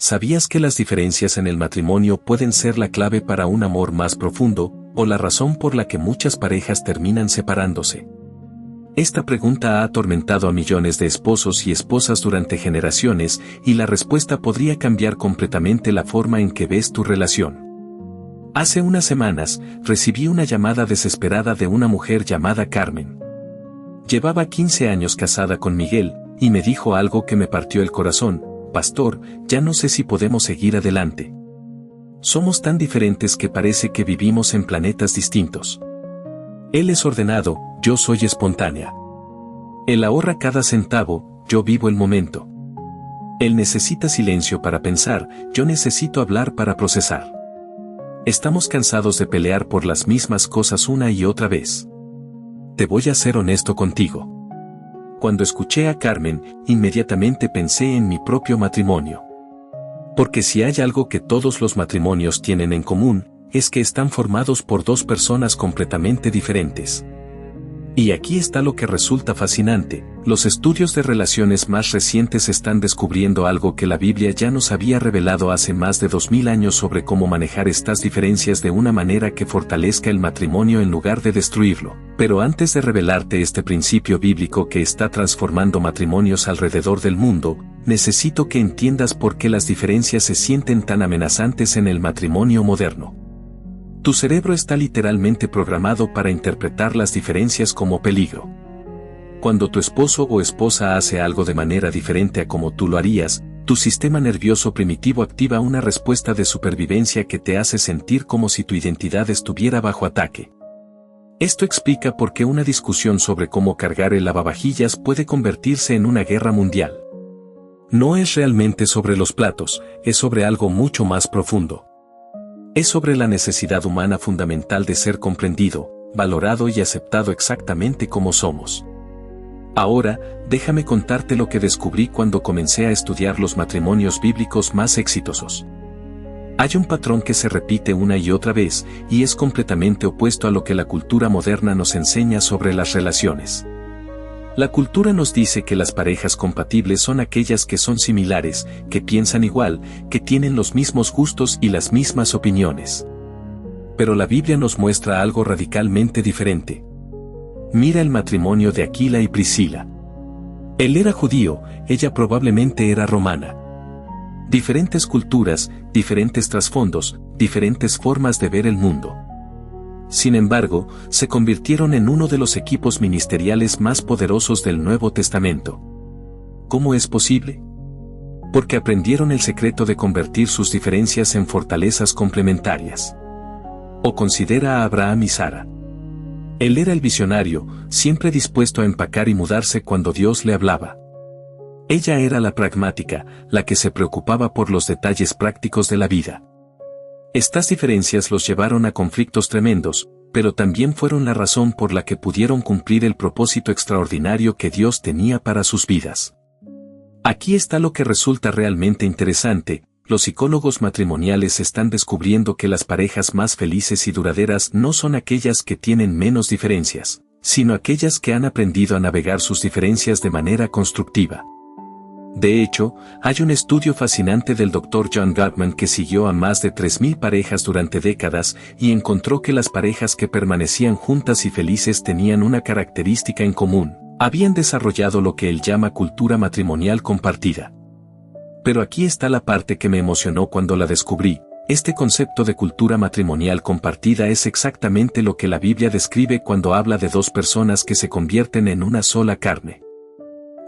¿Sabías que las diferencias en el matrimonio pueden ser la clave para un amor más profundo, o la razón por la que muchas parejas terminan separándose? Esta pregunta ha atormentado a millones de esposos y esposas durante generaciones, y la respuesta podría cambiar completamente la forma en que ves tu relación. Hace unas semanas, recibí una llamada desesperada de una mujer llamada Carmen. Llevaba 15 años casada con Miguel, y me dijo algo que me partió el corazón: «Pastor, ya no sé si podemos seguir adelante. Somos tan diferentes que parece que vivimos en planetas distintos. Él es ordenado, yo soy espontánea. Él ahorra cada centavo, yo vivo el momento. Él necesita silencio para pensar, yo necesito hablar para procesar. Estamos cansados de pelear por las mismas cosas una y otra vez. Te voy a ser honesto contigo». Cuando escuché a Carmen, inmediatamente pensé en mi propio matrimonio. Porque si hay algo que todos los matrimonios tienen en común, es que están formados por dos personas completamente diferentes. Y aquí está lo que resulta fascinante: los estudios de relaciones más recientes están descubriendo algo que la Biblia ya nos había revelado hace más de 2000 años sobre cómo manejar estas diferencias de una manera que fortalezca el matrimonio en lugar de destruirlo. Pero antes de revelarte este principio bíblico que está transformando matrimonios alrededor del mundo, necesito que entiendas por qué las diferencias se sienten tan amenazantes en el matrimonio moderno. Tu cerebro está literalmente programado para interpretar las diferencias como peligro. Cuando tu esposo o esposa hace algo de manera diferente a como tú lo harías, tu sistema nervioso primitivo activa una respuesta de supervivencia que te hace sentir como si tu identidad estuviera bajo ataque. Esto explica por qué una discusión sobre cómo cargar el lavavajillas puede convertirse en una guerra mundial. No es realmente sobre los platos, es sobre algo mucho más profundo. Es sobre la necesidad humana fundamental de ser comprendido, valorado y aceptado exactamente como somos. Ahora, déjame contarte lo que descubrí cuando comencé a estudiar los matrimonios bíblicos más exitosos. Hay un patrón que se repite una y otra vez, y es completamente opuesto a lo que la cultura moderna nos enseña sobre las relaciones. La cultura nos dice que las parejas compatibles son aquellas que son similares, que piensan igual, que tienen los mismos gustos y las mismas opiniones. Pero la Biblia nos muestra algo radicalmente diferente. Mira el matrimonio de Aquila y Priscila. Él era judío, ella probablemente era romana. Diferentes culturas, diferentes trasfondos, diferentes formas de ver el mundo. Sin embargo, se convirtieron en uno de los equipos ministeriales más poderosos del Nuevo Testamento. ¿Cómo es posible? Porque aprendieron el secreto de convertir sus diferencias en fortalezas complementarias. O considera a Abraham y Sara. Él era el visionario, siempre dispuesto a empacar y mudarse cuando Dios le hablaba. Ella era la pragmática, la que se preocupaba por los detalles prácticos de la vida. Estas diferencias los llevaron a conflictos tremendos, pero también fueron la razón por la que pudieron cumplir el propósito extraordinario que Dios tenía para sus vidas. Aquí está lo que resulta realmente interesante: los psicólogos matrimoniales están descubriendo que las parejas más felices y duraderas no son aquellas que tienen menos diferencias, sino aquellas que han aprendido a navegar sus diferencias de manera constructiva. De hecho, hay un estudio fascinante del Dr. John Gottman que siguió a más de 3000 parejas durante décadas y encontró que las parejas que permanecían juntas y felices tenían una característica en común: habían desarrollado lo que él llama cultura matrimonial compartida. Pero aquí está la parte que me emocionó cuando la descubrí: este concepto de cultura matrimonial compartida es exactamente lo que la Biblia describe cuando habla de dos personas que se convierten en una sola carne.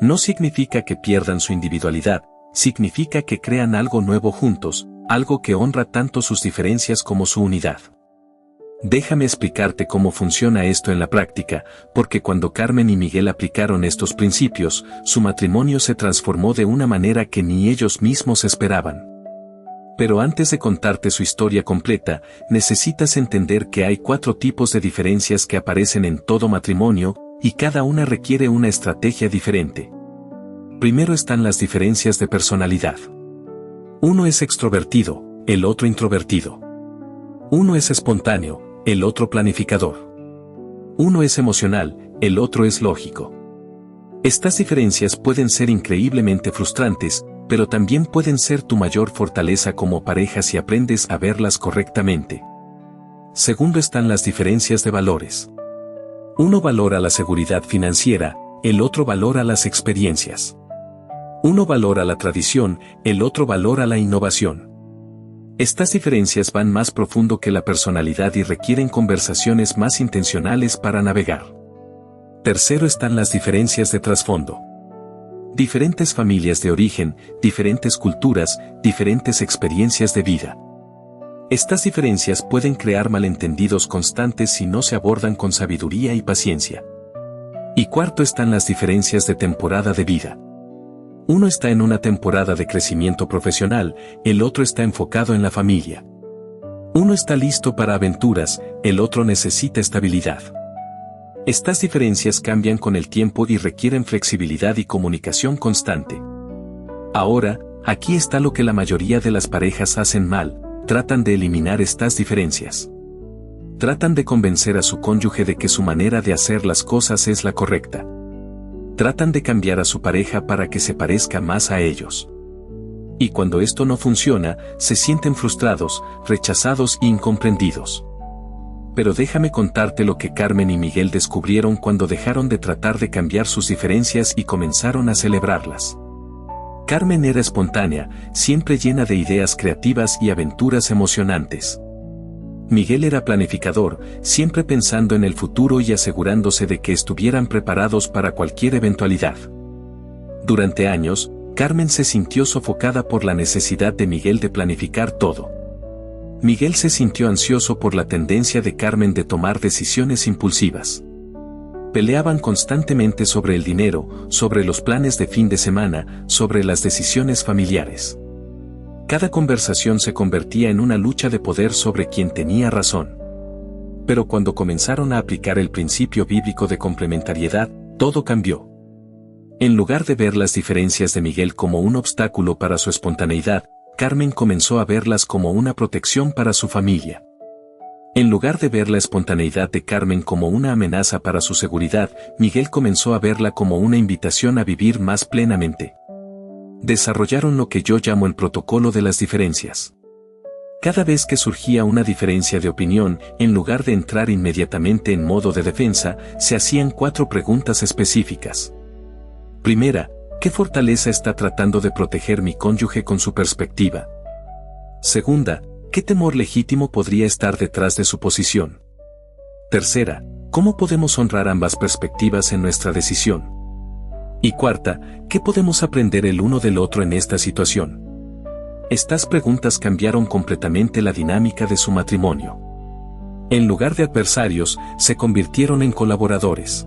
No significa que pierdan su individualidad, significa que crean algo nuevo juntos, algo que honra tanto sus diferencias como su unidad. Déjame explicarte cómo funciona esto en la práctica, porque cuando Carmen y Miguel aplicaron estos principios, su matrimonio se transformó de una manera que ni ellos mismos esperaban. Pero antes de contarte su historia completa, necesitas entender que hay 4 tipos de diferencias que aparecen en todo matrimonio, y cada una requiere una estrategia diferente. Primero están las diferencias de personalidad. Uno es extrovertido, el otro introvertido. Uno es espontáneo, el otro planificador. Uno es emocional, el otro es lógico. Estas diferencias pueden ser increíblemente frustrantes, pero también pueden ser tu mayor fortaleza como pareja si aprendes a verlas correctamente. Segundo están las diferencias de valores. Uno valora la seguridad financiera, el otro valora las experiencias. Uno valora la tradición, el otro valora la innovación. Estas diferencias van más profundo que la personalidad y requieren conversaciones más intencionales para navegar. Tercero están las diferencias de trasfondo. Diferentes familias de origen, diferentes culturas, diferentes experiencias de vida. Estas diferencias pueden crear malentendidos constantes si no se abordan con sabiduría y paciencia. Y cuarto están las diferencias de temporada de vida. Uno está en una temporada de crecimiento profesional, el otro está enfocado en la familia. Uno está listo para aventuras, el otro necesita estabilidad. Estas diferencias cambian con el tiempo y requieren flexibilidad y comunicación constante. Ahora, aquí está lo que la mayoría de las parejas hacen mal: tratan de eliminar estas diferencias. Tratan de convencer a su cónyuge de que su manera de hacer las cosas es la correcta. Tratan de cambiar a su pareja para que se parezca más a ellos. Y cuando esto no funciona, se sienten frustrados, rechazados e incomprendidos. Pero déjame contarte lo que Carmen y Miguel descubrieron cuando dejaron de tratar de cambiar sus diferencias y comenzaron a celebrarlas. Carmen era espontánea, siempre llena de ideas creativas y aventuras emocionantes. Miguel era planificador, siempre pensando en el futuro y asegurándose de que estuvieran preparados para cualquier eventualidad. Durante años, Carmen se sintió sofocada por la necesidad de Miguel de planificar todo. Miguel se sintió ansioso por la tendencia de Carmen de tomar decisiones impulsivas. Peleaban constantemente sobre el dinero, sobre los planes de fin de semana, sobre las decisiones familiares. Cada conversación se convertía en una lucha de poder sobre quien tenía razón. Pero cuando comenzaron a aplicar el principio bíblico de complementariedad, todo cambió. En lugar de ver las diferencias de Miguel como un obstáculo para su espontaneidad, Carmen comenzó a verlas como una protección para su familia. En lugar de ver la espontaneidad de Carmen como una amenaza para su seguridad, Miguel comenzó a verla como una invitación a vivir más plenamente. Desarrollaron lo que yo llamo el protocolo de las diferencias. Cada vez que surgía una diferencia de opinión, en lugar de entrar inmediatamente en modo de defensa, se hacían 4 preguntas específicas. Primera, ¿qué fortaleza está tratando de proteger mi cónyuge con su perspectiva? Segunda, ¿qué temor legítimo podría estar detrás de su posición? Tercera, ¿cómo podemos honrar ambas perspectivas en nuestra decisión? Y cuarta, ¿qué podemos aprender el uno del otro en esta situación? Estas preguntas cambiaron completamente la dinámica de su matrimonio. En lugar de adversarios, se convirtieron en colaboradores.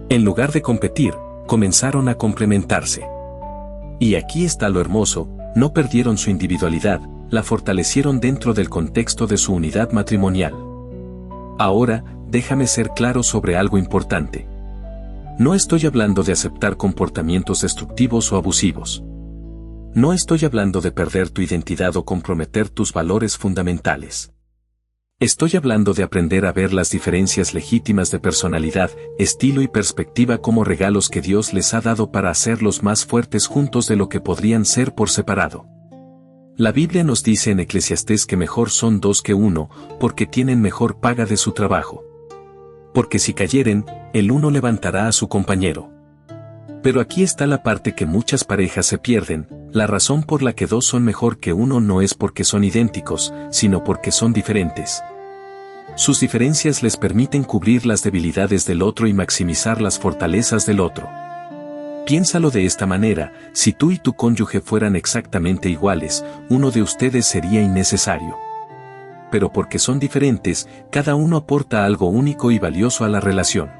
En lugar de competir, comenzaron a complementarse. Y aquí está lo hermoso: no perdieron su individualidad, la fortalecieron dentro del contexto de su unidad matrimonial. Ahora, déjame ser claro sobre algo importante. No estoy hablando de aceptar comportamientos destructivos o abusivos. No estoy hablando de perder tu identidad o comprometer tus valores fundamentales. Estoy hablando de aprender a ver las diferencias legítimas de personalidad, estilo y perspectiva como regalos que Dios les ha dado para hacerlos más fuertes juntos de lo que podrían ser por separado. La Biblia nos dice en Eclesiastés que mejor son 2 que 1, porque tienen mejor paga de su trabajo. Porque si cayeren, el uno levantará a su compañero. Pero aquí está la parte que muchas parejas se pierden: la razón por la que 2 son mejor que 1 no es porque son idénticos, sino porque son diferentes. Sus diferencias les permiten cubrir las debilidades del otro y maximizar las fortalezas del otro. Piénsalo de esta manera: si tú y tu cónyuge fueran exactamente iguales, uno de ustedes sería innecesario. Pero porque son diferentes, cada uno aporta algo único y valioso a la relación.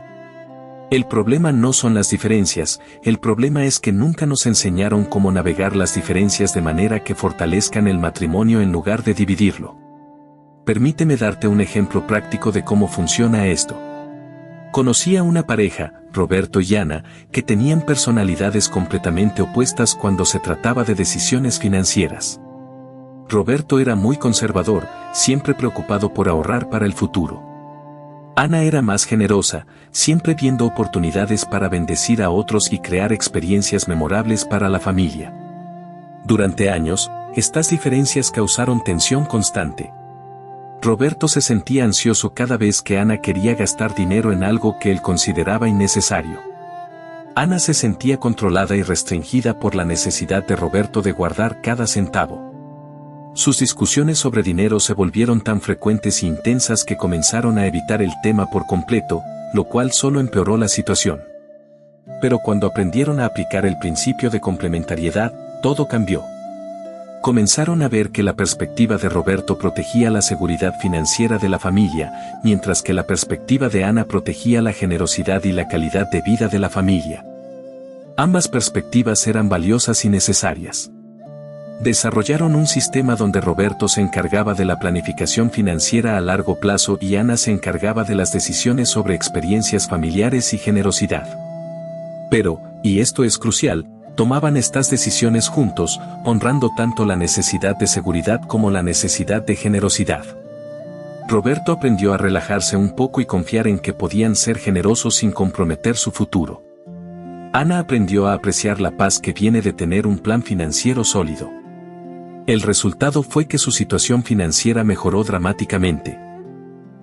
El problema no son las diferencias, el problema es que nunca nos enseñaron cómo navegar las diferencias de manera que fortalezcan el matrimonio en lugar de dividirlo. Permíteme darte un ejemplo práctico de cómo funciona esto. Conocí a una pareja, Roberto y Ana, que tenían personalidades completamente opuestas cuando se trataba de decisiones financieras. Roberto era muy conservador, siempre preocupado por ahorrar para el futuro. Ana era más generosa, siempre viendo oportunidades para bendecir a otros y crear experiencias memorables para la familia. Durante años, estas diferencias causaron tensión constante. Roberto se sentía ansioso cada vez que Ana quería gastar dinero en algo que él consideraba innecesario. Ana se sentía controlada y restringida por la necesidad de Roberto de guardar cada centavo. Sus discusiones sobre dinero se volvieron tan frecuentes e intensas que comenzaron a evitar el tema por completo, lo cual solo empeoró la situación. Pero cuando aprendieron a aplicar el principio de complementariedad, todo cambió. Comenzaron a ver que la perspectiva de Roberto protegía la seguridad financiera de la familia, mientras que la perspectiva de Ana protegía la generosidad y la calidad de vida de la familia. Ambas perspectivas eran valiosas y necesarias. Desarrollaron un sistema donde Roberto se encargaba de la planificación financiera a largo plazo y Ana se encargaba de las decisiones sobre experiencias familiares y generosidad. Pero, y esto es crucial, tomaban estas decisiones juntos, honrando tanto la necesidad de seguridad como la necesidad de generosidad. Roberto aprendió a relajarse un poco y confiar en que podían ser generosos sin comprometer su futuro. Ana aprendió a apreciar la paz que viene de tener un plan financiero sólido. El resultado fue que su situación financiera mejoró dramáticamente.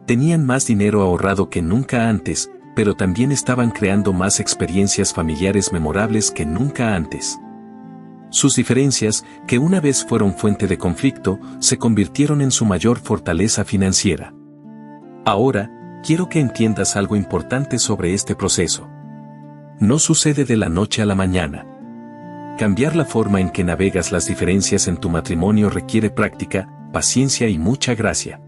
Tenían más dinero ahorrado que nunca antes, pero también estaban creando más experiencias familiares memorables que nunca antes. Sus diferencias, que una vez fueron fuente de conflicto, se convirtieron en su mayor fortaleza financiera. Ahora, quiero que entiendas algo importante sobre este proceso. No sucede de la noche a la mañana. Cambiar la forma en que navegas las diferencias en tu matrimonio requiere práctica, paciencia y mucha gracia.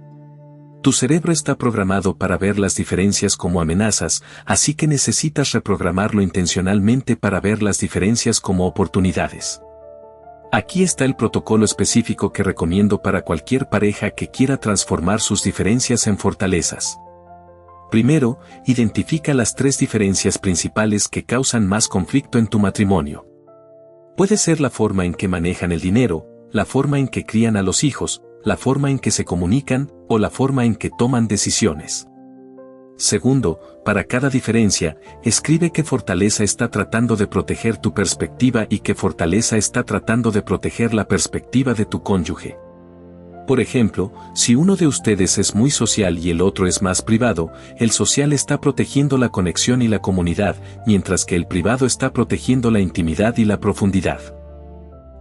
Tu cerebro está programado para ver las diferencias como amenazas, así que necesitas reprogramarlo intencionalmente para ver las diferencias como oportunidades. Aquí está el protocolo específico que recomiendo para cualquier pareja que quiera transformar sus diferencias en fortalezas. Primero, identifica las 3 diferencias principales que causan más conflicto en tu matrimonio. Puede ser la forma en que manejan el dinero, la forma en que crían a los hijos, la forma en que se comunican, o la forma en que toman decisiones. Segundo, para cada diferencia, escribe qué fortaleza está tratando de proteger tu perspectiva y qué fortaleza está tratando de proteger la perspectiva de tu cónyuge. Por ejemplo, si uno de ustedes es muy social y el otro es más privado, el social está protegiendo la conexión y la comunidad, mientras que el privado está protegiendo la intimidad y la profundidad.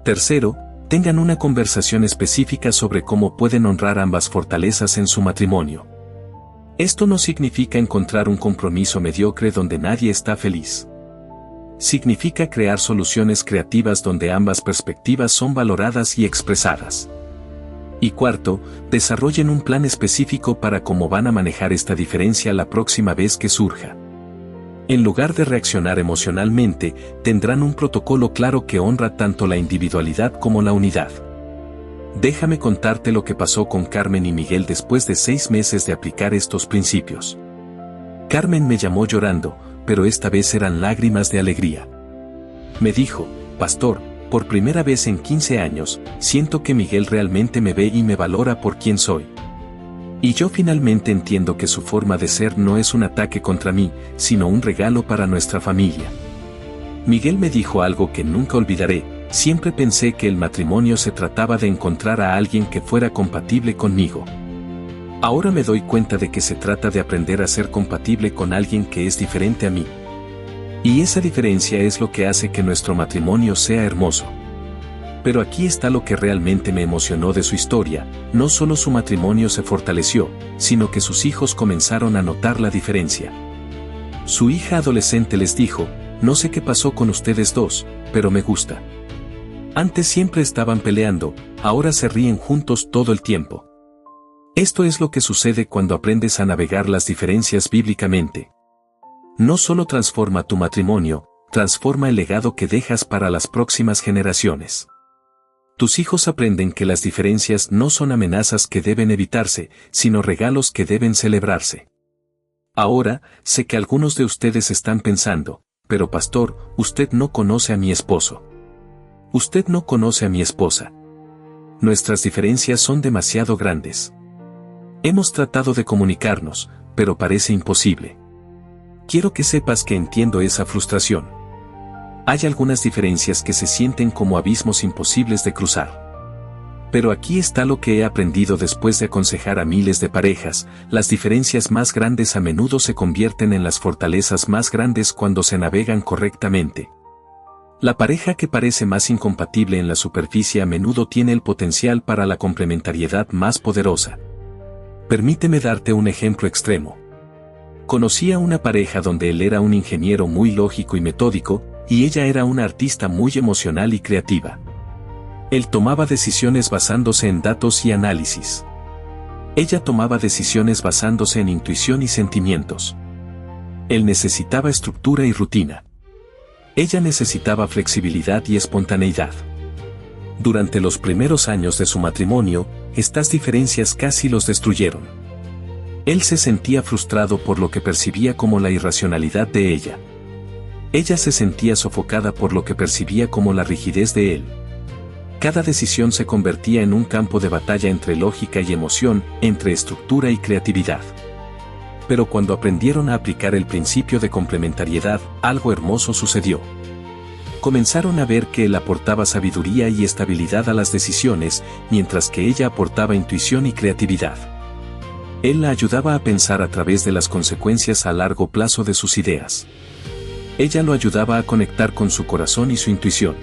Tercero, tengan una conversación específica sobre cómo pueden honrar ambas fortalezas en su matrimonio. Esto no significa encontrar un compromiso mediocre donde nadie está feliz. Significa crear soluciones creativas donde ambas perspectivas son valoradas y expresadas. Y cuarto, desarrollen un plan específico para cómo van a manejar esta diferencia la próxima vez que surja. En lugar de reaccionar emocionalmente, tendrán un protocolo claro que honra tanto la individualidad como la unidad. Déjame contarte lo que pasó con Carmen y Miguel después de 6 meses de aplicar estos principios. Carmen me llamó llorando, pero esta vez eran lágrimas de alegría. Me dijo, Pastor, por primera vez en 15 años, siento que Miguel realmente me ve y me valora por quien soy. Y yo finalmente entiendo que su forma de ser no es un ataque contra mí, sino un regalo para nuestra familia. Miguel me dijo algo que nunca olvidaré, siempre pensé que el matrimonio se trataba de encontrar a alguien que fuera compatible conmigo. Ahora me doy cuenta de que se trata de aprender a ser compatible con alguien que es diferente a mí. Y esa diferencia es lo que hace que nuestro matrimonio sea hermoso. Pero aquí está lo que realmente me emocionó de su historia, no solo su matrimonio se fortaleció, sino que sus hijos comenzaron a notar la diferencia. Su hija adolescente les dijo, no sé qué pasó con ustedes dos, pero me gusta. Antes siempre estaban peleando, ahora se ríen juntos todo el tiempo. Esto es lo que sucede cuando aprendes a navegar las diferencias bíblicamente. No solo transforma tu matrimonio, transforma el legado que dejas para las próximas generaciones. Tus hijos aprenden que las diferencias no son amenazas que deben evitarse, sino regalos que deben celebrarse. Ahora, sé que algunos de ustedes están pensando, pero pastor, usted no conoce a mi esposo. Usted no conoce a mi esposa. Nuestras diferencias son demasiado grandes. Hemos tratado de comunicarnos, pero parece imposible. Quiero que sepas que entiendo esa frustración. Hay algunas diferencias que se sienten como abismos imposibles de cruzar. Pero aquí está lo que he aprendido después de aconsejar a miles de parejas: las diferencias más grandes a menudo se convierten en las fortalezas más grandes cuando se navegan correctamente. La pareja que parece más incompatible en la superficie a menudo tiene el potencial para la complementariedad más poderosa. Permíteme darte un ejemplo extremo. Conocí a una pareja donde él era un ingeniero muy lógico y metódico, y ella era una artista muy emocional y creativa. Él tomaba decisiones basándose en datos y análisis. Ella tomaba decisiones basándose en intuición y sentimientos. Él necesitaba estructura y rutina. Ella necesitaba flexibilidad y espontaneidad. Durante los primeros años de su matrimonio, estas diferencias casi los destruyeron. Él se sentía frustrado por lo que percibía como la irracionalidad de ella. Ella se sentía sofocada por lo que percibía como la rigidez de él. Cada decisión se convertía en un campo de batalla entre lógica y emoción, entre estructura y creatividad. Pero cuando aprendieron a aplicar el principio de complementariedad, algo hermoso sucedió. Comenzaron a ver que él aportaba sabiduría y estabilidad a las decisiones, mientras que ella aportaba intuición y creatividad. Él la ayudaba a pensar a través de las consecuencias a largo plazo de sus ideas. Ella lo ayudaba a conectar con su corazón y su intuición.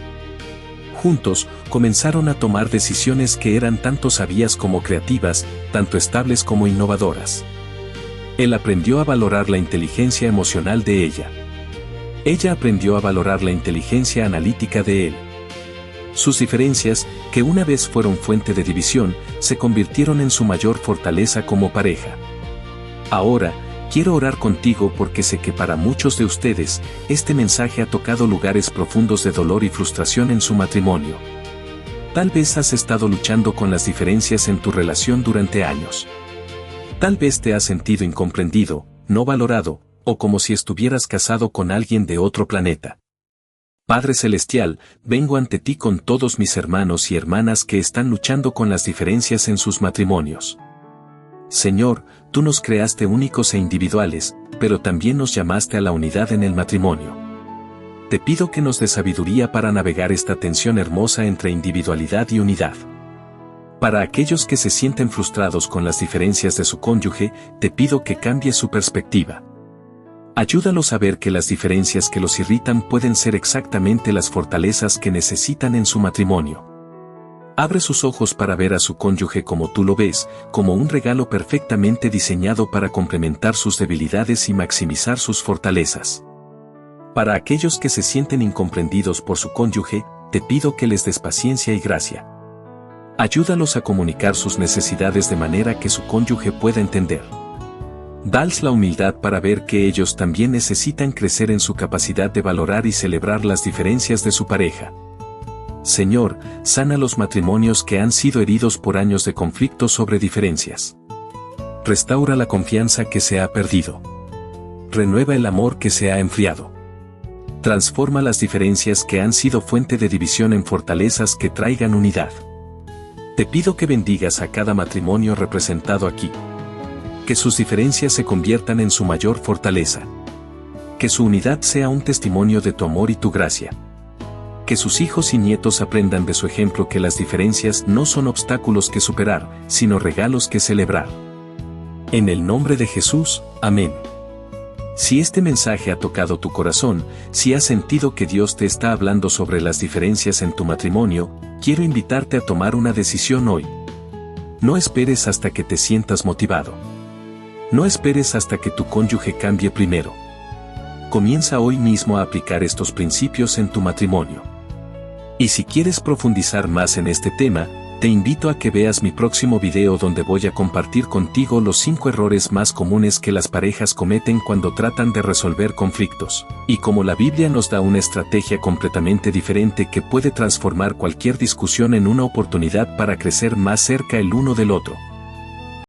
Juntos, comenzaron a tomar decisiones que eran tanto sabias como creativas, tanto estables como innovadoras. Él aprendió a valorar la inteligencia emocional de ella. Ella aprendió a valorar la inteligencia analítica de él. Sus diferencias, que una vez fueron fuente de división, se convirtieron en su mayor fortaleza como pareja. Ahora, quiero orar contigo porque sé que para muchos de ustedes, este mensaje ha tocado lugares profundos de dolor y frustración en su matrimonio. Tal vez has estado luchando con las diferencias en tu relación durante años. Tal vez te has sentido incomprendido, no valorado, o como si estuvieras casado con alguien de otro planeta. Padre Celestial, vengo ante ti con todos mis hermanos y hermanas que están luchando con las diferencias en sus matrimonios. Señor, tú nos creaste únicos e individuales, pero también nos llamaste a la unidad en el matrimonio. Te pido que nos des sabiduría para navegar esta tensión hermosa entre individualidad y unidad. Para aquellos que se sienten frustrados con las diferencias de su cónyuge, te pido que cambies su perspectiva. Ayúdalos a ver que las diferencias que los irritan pueden ser exactamente las fortalezas que necesitan en su matrimonio. Abre sus ojos para ver a su cónyuge como tú lo ves, como un regalo perfectamente diseñado para complementar sus debilidades y maximizar sus fortalezas. Para aquellos que se sienten incomprendidos por su cónyuge, te pido que les des paciencia y gracia. Ayúdalos a comunicar sus necesidades de manera que su cónyuge pueda entender. Dales la humildad para ver que ellos también necesitan crecer en su capacidad de valorar y celebrar las diferencias de su pareja. Señor, sana los matrimonios que han sido heridos por años de conflicto sobre diferencias. Restaura la confianza que se ha perdido. Renueva el amor que se ha enfriado. Transforma las diferencias que han sido fuente de división en fortalezas que traigan unidad. Te pido que bendigas a cada matrimonio representado aquí. Que sus diferencias se conviertan en su mayor fortaleza. Que su unidad sea un testimonio de tu amor y tu gracia. Que sus hijos y nietos aprendan de su ejemplo que las diferencias no son obstáculos que superar, sino regalos que celebrar. En el nombre de Jesús, amén. Si este mensaje ha tocado tu corazón, si has sentido que Dios te está hablando sobre las diferencias en tu matrimonio, quiero invitarte a tomar una decisión hoy. No esperes hasta que te sientas motivado. No esperes hasta que tu cónyuge cambie primero. Comienza hoy mismo a aplicar estos principios en tu matrimonio. Y si quieres profundizar más en este tema, te invito a que veas mi próximo video donde voy a compartir contigo los 5 errores más comunes que las parejas cometen cuando tratan de resolver conflictos, y cómo la Biblia nos da una estrategia completamente diferente que puede transformar cualquier discusión en una oportunidad para crecer más cerca el uno del otro.